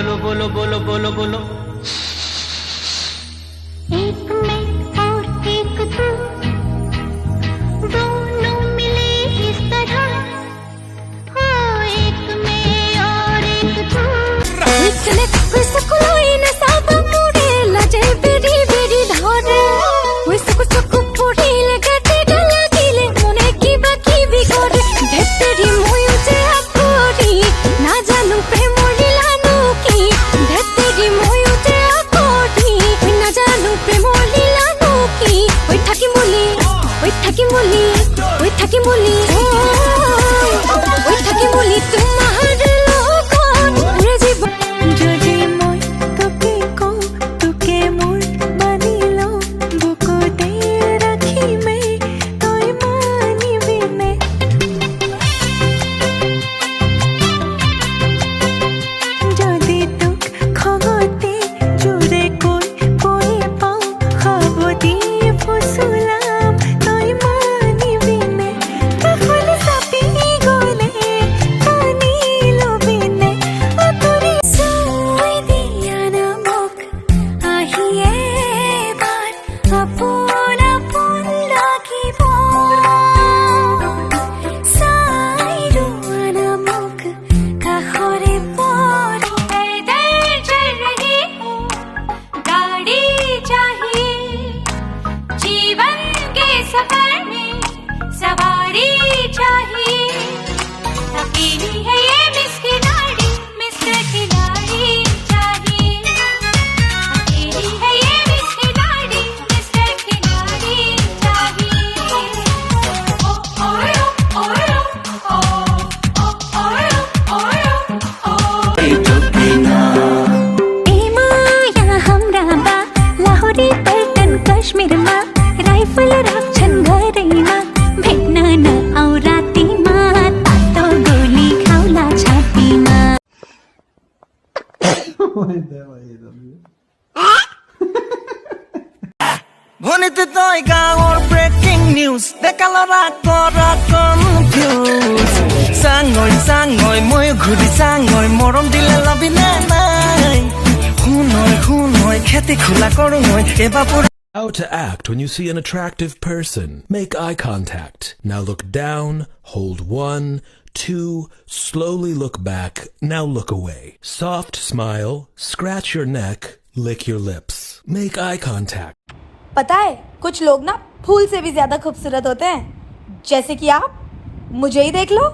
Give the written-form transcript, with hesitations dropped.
बोलो बोलो बोलो बोलो बोलो। एक मैं और एक तू, दोनों मिले इस तरह, हो एक मैं और एक तू। इतने कुसकुलोई न साबा मुड़े लजे बेरी बेरी धरे, कुसकु चकु पुड़ी ले गटे गला गिले मने की बाकी भी करे। ढेतरी मोयु जे आकोरी ना जानू प्रेम लीलानु की, ढेतरी मोयु जे आकोरी ना जानू प्रेम लीलानु की। ओई ठाकी मुली ओई ठाकी मुली ओई ठाकी मुली ओई ठाकी मुली तुम्हार लोगन उड़े जीवन যদি মই তোকে কও তোকে মোর মানিলো বুকুতে রাখি মে তুই মানিবি নে। যদি তোক খগতে জোরে কই কই পাও খাব দিয়ে ফুসুলাম তুই মানিবি নে। তাহলে সাপি গলে পানি লবি নে তোরে সই দিয়া না মুখ আহিয়ে বার আপন আপন লাগিব সাইরো আনা মুখ কাহরে পড়ি। इधर चल रही हूँ गाड़ी चाहिए, जीवन के सफर में सवारी चाहिए। अकेली है ये मिस खिलाड़ी, मिस्टर खिलाड़ी चाहिए। अकेली है ये मिस खिलाड़ी, मिस्टर खिलाड़ी चाहिए। ओ ओयो ओयो ओ ओ ओयो ओयो ओ। ए माया हमरा बा लाहोरी पलटन काश्मीर मा, राइफल राखछन् घरैमा भेट्न न आउ रातिमा, तातो गोली खाउला छातीमा। ভনিতে তই গাঁৱৰ ব্ৰেকিং নিউজ দেখালো ৰাকৰ কনফিউজ। চাঙৈ চাঙৈ মই ঘূৰি চাঙৈ মৰম দিলে লবিনে নাই। শুনৈ শুনৈ খেতি খোলা কৰো মই এবাৰ পুৰা। How to act when you see an attractive person. Make eye contact. Now look down, hold 1, 2, slowly look back, now look away. Soft smile, scratch your neck, lick your lips. Make eye contact. पता है कुछ लोग ना फूल से भी ज्यादा खूबसूरत होते हैं, जैसे कि आप मुझे ही देख लो।